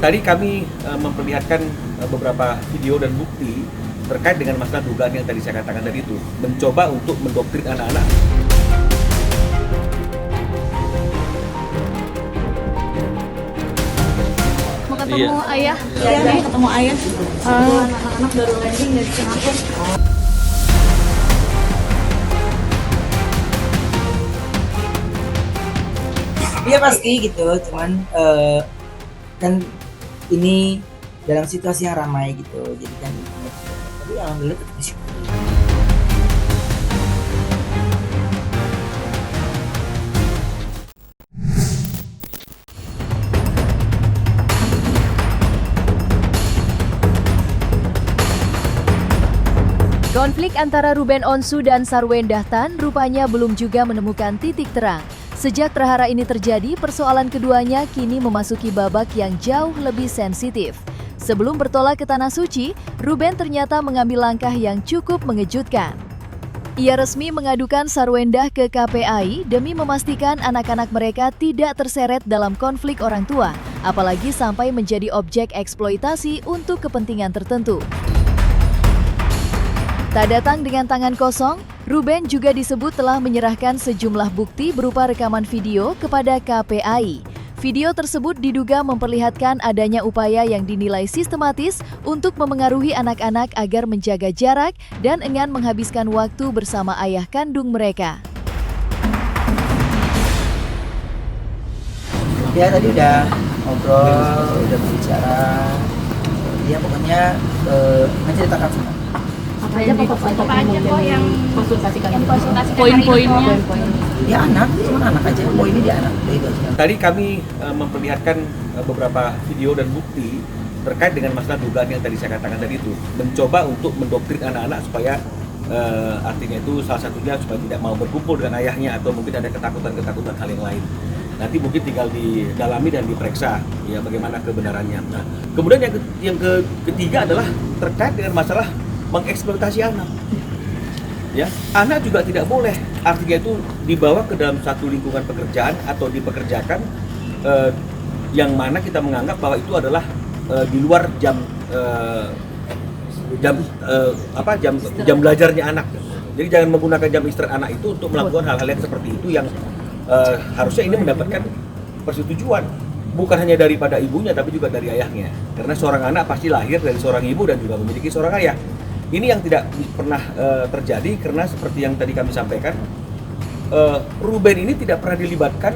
Tadi kami memperlihatkan beberapa video dan bukti terkait dengan masalah dugaan yang tadi saya katakan tadi itu, mencoba untuk mendoktrin anak-anak. Mau ketemu ayah? Iya, mau ketemu ayah. Anak-anak baru landing dari Singapura. Iya pasti gitu, cuman kan ini dalam situasi yang ramai gitu, jadi kan tapi alhamdulillah tetap disyukuri. Konflik antara Ruben Onsu dan Sarwendah Tan rupanya belum juga menemukan titik terang. Sejak prahara ini terjadi, persoalan keduanya kini memasuki babak yang jauh lebih sensitif. Sebelum bertolak ke Tanah Suci, Ruben ternyata mengambil langkah yang cukup mengejutkan. Ia resmi mengadukan Sarwendah ke KPAI demi memastikan anak-anak mereka tidak terseret dalam konflik orang tua, apalagi sampai menjadi objek eksploitasi untuk kepentingan tertentu. Tak datang dengan tangan kosong, Ruben juga disebut telah menyerahkan sejumlah bukti berupa rekaman video kepada KPAI. Video tersebut diduga memperlihatkan adanya upaya yang dinilai sistematis untuk memengaruhi anak-anak agar menjaga jarak dan enggan menghabiskan waktu bersama ayah kandung mereka. Dia tadi udah ngobrol, udah berbicara, dia pokoknya menceritakan semua. Apa aja kok yang konsultasikan poin-poinnya? Dia anak, cuma anak aja, ini dia anak, itu aja. Tadi kami memperlihatkan beberapa video dan bukti terkait dengan masalah dugaan yang tadi saya katakan tadi itu, mencoba untuk mendoktrin anak-anak supaya artinya itu salah satunya supaya tidak mau berkumpul dengan ayahnya atau mungkin ada ketakutan hal yang lain. Nanti mungkin tinggal didalami dan diperiksa ya bagaimana kebenarannya. Nah, kemudian yang ketiga adalah terkait dengan masalah mengeksploitasi anak. Ya, anak juga tidak boleh artinya itu dibawa ke dalam satu lingkungan pekerjaan atau dipekerjakan yang mana kita menganggap bahwa itu adalah di luar jam belajarnya anak. Jadi jangan menggunakan jam istirahat anak itu untuk melakukan hal-hal yang seperti itu yang harusnya ini mendapatkan persetujuan bukan hanya daripada ibunya tapi juga dari ayahnya. Karena seorang anak pasti lahir dari seorang ibu dan juga memiliki seorang ayah. Ini yang tidak pernah terjadi karena seperti yang tadi kami sampaikan, Ruben ini tidak pernah dilibatkan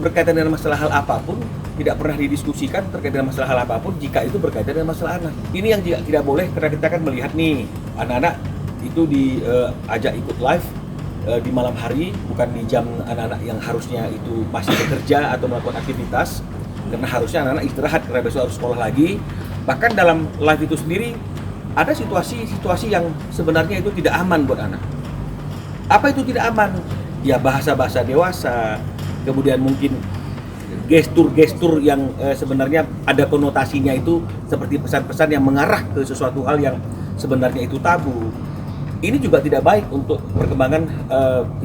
berkaitan dengan masalah hal apapun, tidak pernah didiskusikan terkait dengan masalah hal apapun jika itu berkaitan dengan masalah anak. Ini yang juga tidak boleh karena kita kan melihat nih anak-anak itu diajak ikut live di malam hari, bukan di jam anak-anak yang harusnya itu masih bekerja atau melakukan aktivitas, karena harusnya anak-anak istirahat karena besok harus sekolah lagi. Bahkan dalam live itu sendiri ada situasi-situasi yang sebenarnya itu tidak aman buat anak. Apa itu tidak aman? Ya bahasa-bahasa dewasa, kemudian mungkin gestur-gestur yang sebenarnya ada konotasinya itu seperti pesan-pesan yang mengarah ke sesuatu hal yang sebenarnya itu tabu. Ini juga tidak baik untuk perkembangan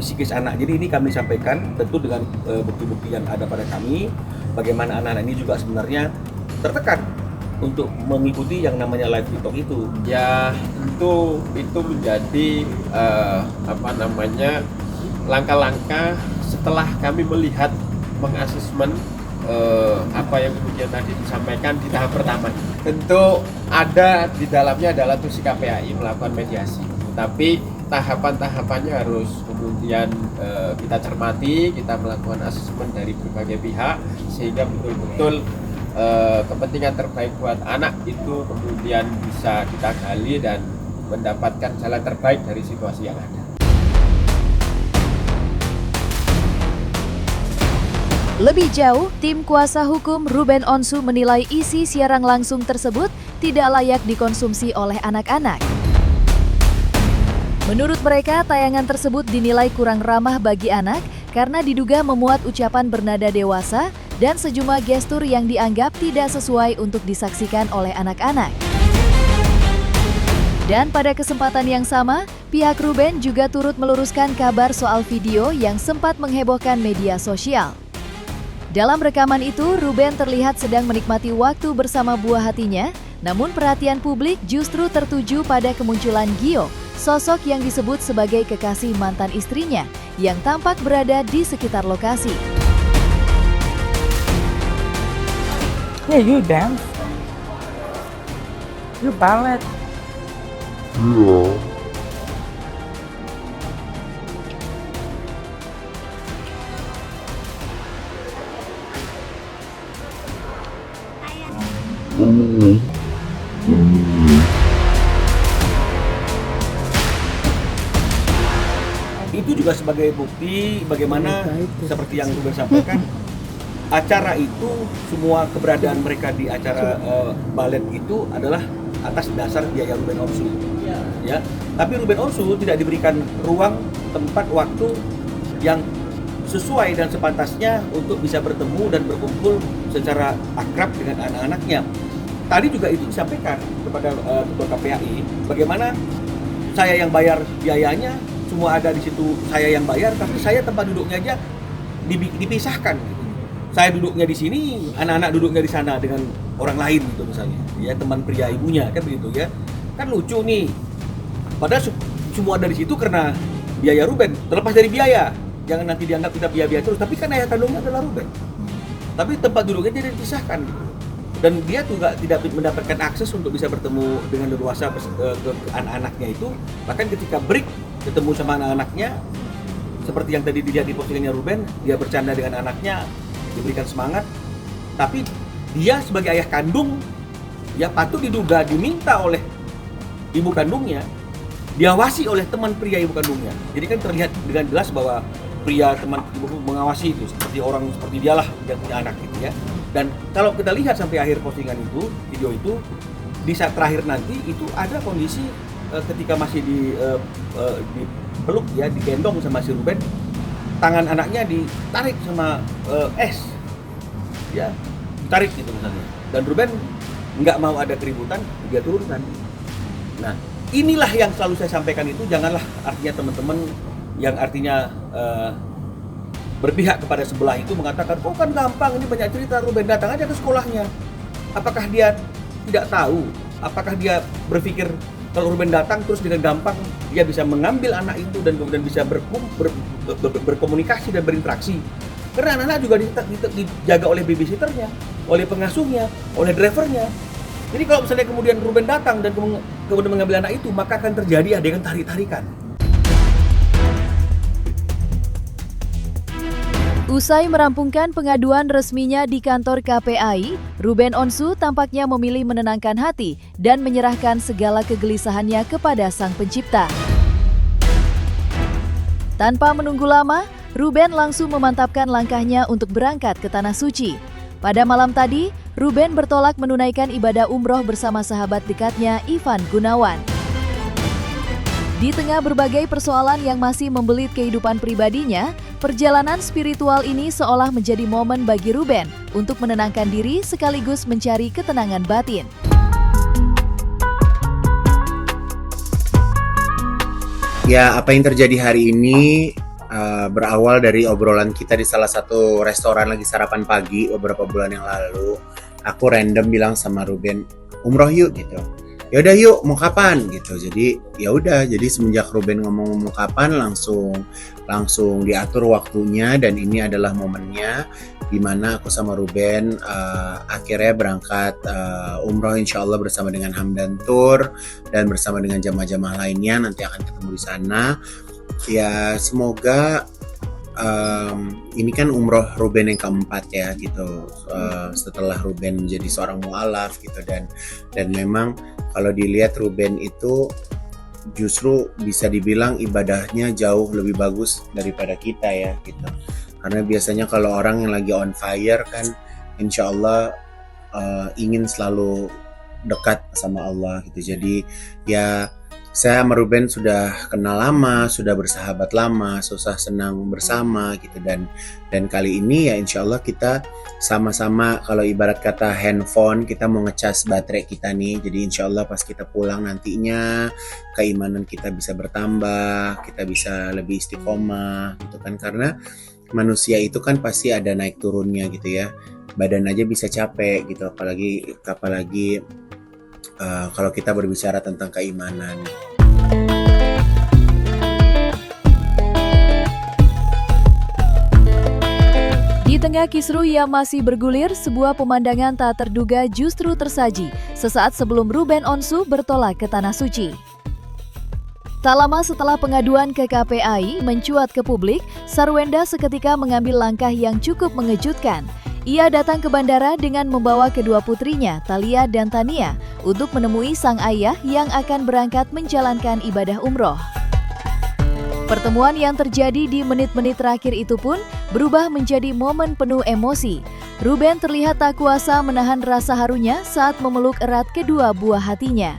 psikis anak. Jadi ini kami sampaikan tentu dengan bukti-bukti yang ada pada kami, bagaimana anak-anak ini juga sebenarnya tertekan untuk mengikuti yang namanya live TikTok itu. Ya tentu itu menjadi langkah-langkah setelah kami melihat mengasesmen apa yang kemudian tadi disampaikan di tahap pertama. Tentu ada di dalamnya adalah tusi KPAI melakukan mediasi, tapi tahapan-tahapannya harus kemudian kita cermati, kita melakukan asesmen dari berbagai pihak sehingga betul-betul kepentingan terbaik buat anak itu kemudian bisa kita gali dan mendapatkan jalan terbaik dari situasi yang ada. Lebih jauh, tim kuasa hukum Ruben Onsu menilai isi siaran langsung tersebut tidak layak dikonsumsi oleh anak-anak. Menurut mereka, tayangan tersebut dinilai kurang ramah bagi anak karena diduga memuat ucapan bernada dewasa dan sejumlah gestur yang dianggap tidak sesuai untuk disaksikan oleh anak-anak. Dan pada kesempatan yang sama, pihak Ruben juga turut meluruskan kabar soal video yang sempat menghebohkan media sosial. Dalam rekaman itu, Ruben terlihat sedang menikmati waktu bersama buah hatinya, namun perhatian publik justru tertuju pada kemunculan Gio, sosok yang disebut sebagai kekasih mantan istrinya, yang tampak berada di sekitar lokasi. Yeah, you dance. You ballet. Itu juga sebagai bukti bagaimana seperti yang Ruben sampaikan, acara itu, semua keberadaan mereka di acara balet itu adalah atas dasar biaya Ruben Onsu. Ya, tapi Ruben Onsu tidak diberikan ruang, tempat, waktu yang sesuai dan sepantasnya untuk bisa bertemu dan berkumpul secara akrab dengan anak-anaknya. Tadi juga itu disampaikan kepada Ketua KPAI, bagaimana saya yang bayar biayanya, semua ada di situ, saya yang bayar, tapi saya tempat duduknya aja dipisahkan. Gitu. Saya duduknya di sini, anak-anak duduknya di sana dengan orang lain gitu misalnya, ya teman pria ibunya kan begitu ya, kan lucu nih. Padahal semua dari situ karena biaya Ruben, terlepas dari biaya, jangan nanti dianggap kita biaya-biaya terus, tapi kan ayah kandungnya adalah Ruben. Tapi tempat duduknya jadi dipisahkan gitu. Dan dia juga tidak mendapatkan akses untuk bisa bertemu dengan leluasa ke anak-anaknya itu. Bahkan ketika break ketemu sama anak-anaknya, seperti yang tadi dilihat di postingannya Ruben, dia bercanda dengan anaknya, diberikan semangat. Tapi dia sebagai ayah kandung, ya patut diduga diminta oleh ibu kandungnya, diawasi oleh teman pria ibu kandungnya. Jadi kan terlihat dengan jelas bahwa pria teman ibu mengawasi itu, seperti orang seperti dialah yang punya anak gitu ya. Dan kalau kita lihat sampai akhir postingan itu, video itu, di saat terakhir nanti itu ada kondisi ketika masih dipeluk ya, digendong sama si Ruben, tangan anaknya ditarik sama S, ya, ditarik gitu misalnya. Dan Ruben nggak mau ada keributan, dia turunkan. Nah, inilah yang selalu saya sampaikan itu, janganlah artinya teman-teman yang artinya berpihak kepada sebelah itu mengatakan, oh kan gampang, ini banyak cerita, Ruben datang aja ke sekolahnya. Apakah dia tidak tahu? Apakah dia berpikir kalau Ruben datang terus dengan gampang dia bisa mengambil anak itu dan kemudian bisa berkomunikasi dan berinteraksi? Karena anak-anak juga dijaga oleh babysitternya, oleh pengasuhnya, oleh drivernya. Jadi kalau misalnya kemudian Ruben datang dan kemudian mengambil anak itu, maka akan terjadi adegan tarik-tarikan. Usai merampungkan pengaduan resminya di kantor KPAI, Ruben Onsu tampaknya memilih menenangkan hati dan menyerahkan segala kegelisahannya kepada Sang Pencipta. Tanpa menunggu lama, Ruben langsung memantapkan langkahnya untuk berangkat ke Tanah Suci. Pada malam tadi, Ruben bertolak menunaikan ibadah umroh bersama sahabat dekatnya Ivan Gunawan. Di tengah berbagai persoalan yang masih membelit kehidupan pribadinya, perjalanan spiritual ini seolah menjadi momen bagi Ruben untuk menenangkan diri sekaligus mencari ketenangan batin. Ya, apa yang terjadi hari ini berawal dari obrolan kita di salah satu restoran lagi sarapan pagi beberapa bulan yang lalu. Aku random bilang sama Ruben, umroh yuk gitu. Ya udah yuk, mau kapan gitu. Jadi ya udah, jadi semenjak Ruben ngomong mau kapan langsung diatur waktunya, dan ini adalah momennya di mana aku sama Ruben akhirnya berangkat umroh insyaallah bersama dengan Hamdan Tour dan bersama dengan jamaah-jamaah lainnya, nanti akan ketemu di sana. Ya semoga ini kan umroh Ruben yang keempat ya gitu, setelah Ruben menjadi seorang mu'alaf gitu, dan memang kalau dilihat Ruben itu justru bisa dibilang ibadahnya jauh lebih bagus daripada kita ya gitu, karena biasanya kalau orang yang lagi on fire kan insya Allah ingin selalu dekat sama Allah gitu. Jadi ya saya sama Ruben sudah kenal lama, sudah bersahabat lama, susah senang bersama gitu, dan kali ini ya insya Allah kita sama-sama, kalau ibarat kata handphone, kita mau ngecas baterai kita nih. Jadi insya Allah pas kita pulang nantinya keimanan kita bisa bertambah, kita bisa lebih istiqomah gitu kan, karena manusia itu kan pasti ada naik turunnya gitu ya. Badan aja bisa capek gitu, apalagi kalau kita berbicara tentang keimanan. Di tengah kisruh yang masih bergulir, sebuah pemandangan tak terduga justru tersaji sesaat sebelum Ruben Onsu bertolak ke Tanah Suci. Tak lama setelah pengaduan ke KPAI mencuat ke publik, Sarwenda seketika mengambil langkah yang cukup mengejutkan. Ia datang ke bandara dengan membawa kedua putrinya, Thalia dan Tania, untuk menemui sang ayah yang akan berangkat menjalankan ibadah umroh. Pertemuan yang terjadi di menit-menit terakhir itu pun berubah menjadi momen penuh emosi. Ruben terlihat tak kuasa menahan rasa harunya saat memeluk erat kedua buah hatinya.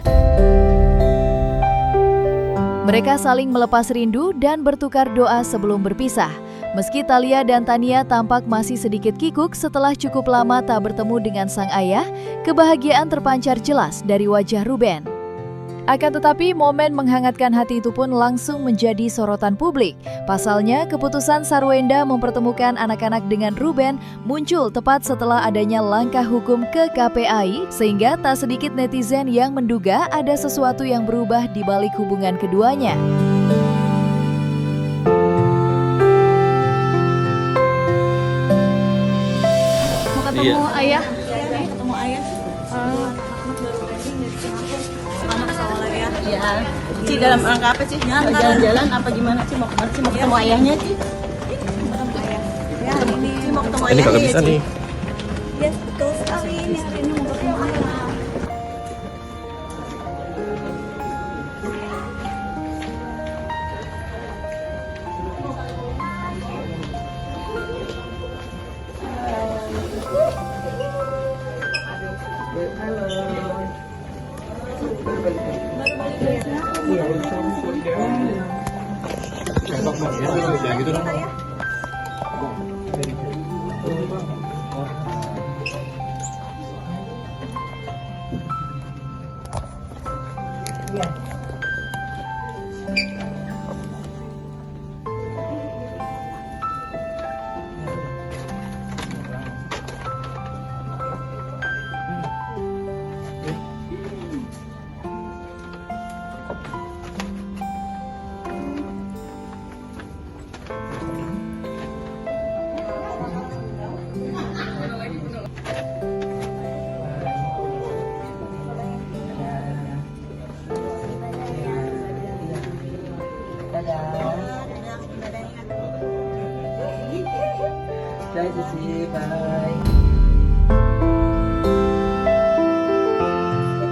Mereka saling melepas rindu dan bertukar doa sebelum berpisah. Meski Thalia dan Tania tampak masih sedikit kikuk setelah cukup lama tak bertemu dengan sang ayah, kebahagiaan terpancar jelas dari wajah Ruben. Akan tetapi momen menghangatkan hati itu pun langsung menjadi sorotan publik. Pasalnya, keputusan Sarwenda mempertemukan anak-anak dengan Ruben muncul tepat setelah adanya langkah hukum ke KPAI, sehingga tak sedikit netizen yang menduga ada sesuatu yang berubah di balik hubungan keduanya. Mau ketemu ayah? Ketemu ayah? Ya, Ci dalam rangka apa sih? Jalan-jalan apa gimana sih? Mau kemana sih? Mau ketemu ayahnya Ci? Mau ketemu ayahnya. Ini kagak bisa nih. Ya, betul sekali. Ini hari ini mau ketemu ayah.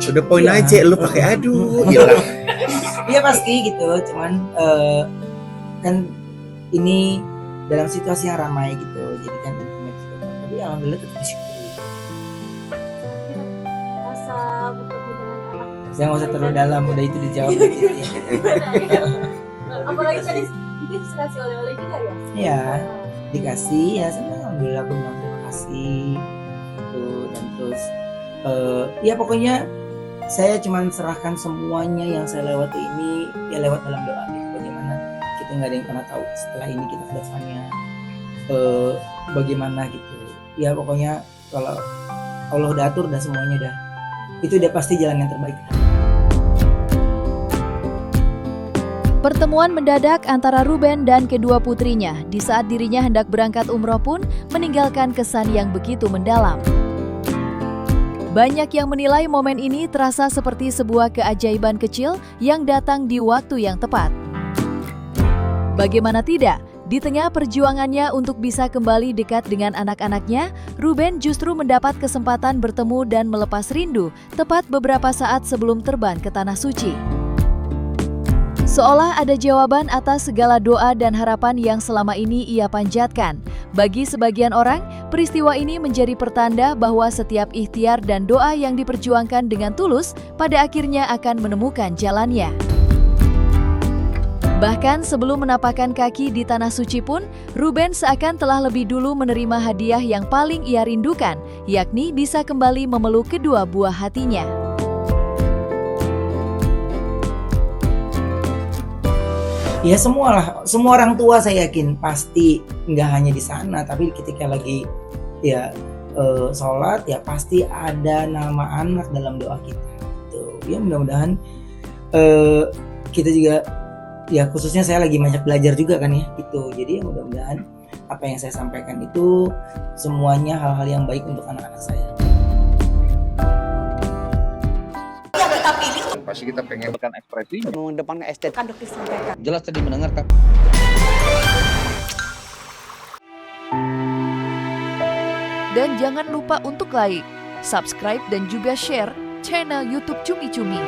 Udah poin aja lu pakai aduh, gila. Iya pasti gitu, cuman kan ini dalam situasi yang ramai gitu, jadi kan tapi alhamdulillah tetap disyukuri. Rasa bertemu dengan anak. Jangan usah terlalu dalam, udah itu dijawab gitu ya. Apalagi tadi dikasih oleh-oleh juga ya? Iya, dikasih ya, senang alhamdulillah, aku bilang terima kasih gitu. Dan terus ya pokoknya saya cuman serahkan semuanya yang saya lewati ini ya lewat dalam doa gitu. Bagaimana kita nggak ada yang pernah tahu setelah ini kita kedepannya bagaimana gitu ya. Pokoknya kalau Allah udah atur dah semuanya dah, itu udah pasti jalan yang terbaik. Pertemuan mendadak antara Ruben dan kedua putrinya di saat dirinya hendak berangkat umroh pun meninggalkan kesan yang begitu mendalam. Banyak yang menilai momen ini terasa seperti sebuah keajaiban kecil yang datang di waktu yang tepat. Bagaimana tidak, di tengah perjuangannya untuk bisa kembali dekat dengan anak-anaknya, Ruben justru mendapat kesempatan bertemu dan melepas rindu tepat beberapa saat sebelum terbang ke Tanah Suci. Seolah ada jawaban atas segala doa dan harapan yang selama ini ia panjatkan. Bagi sebagian orang, peristiwa ini menjadi pertanda bahwa setiap ikhtiar dan doa yang diperjuangkan dengan tulus pada akhirnya akan menemukan jalannya. Bahkan sebelum menapakkan kaki di Tanah Suci pun, Ruben seakan telah lebih dulu menerima hadiah yang paling ia rindukan, yakni bisa kembali memeluk kedua buah hatinya. ya semua orang tua saya yakin pasti nggak hanya di sana, tapi ketika lagi ya sholat ya pasti ada nama anak dalam doa kita. Tuh, ya mudah-mudahan kita juga ya khususnya saya lagi banyak belajar juga kan ya gitu. Jadi ya mudah-mudahan apa yang saya sampaikan itu semuanya hal-hal yang baik untuk anak-anak saya. Pasti kita pengen ekspresi mengedepankan estetika. Kan dokter sampaikan. Jelas tadi mendengarkan. Dan jangan lupa untuk like, subscribe dan juga share channel YouTube Cumi Cumi.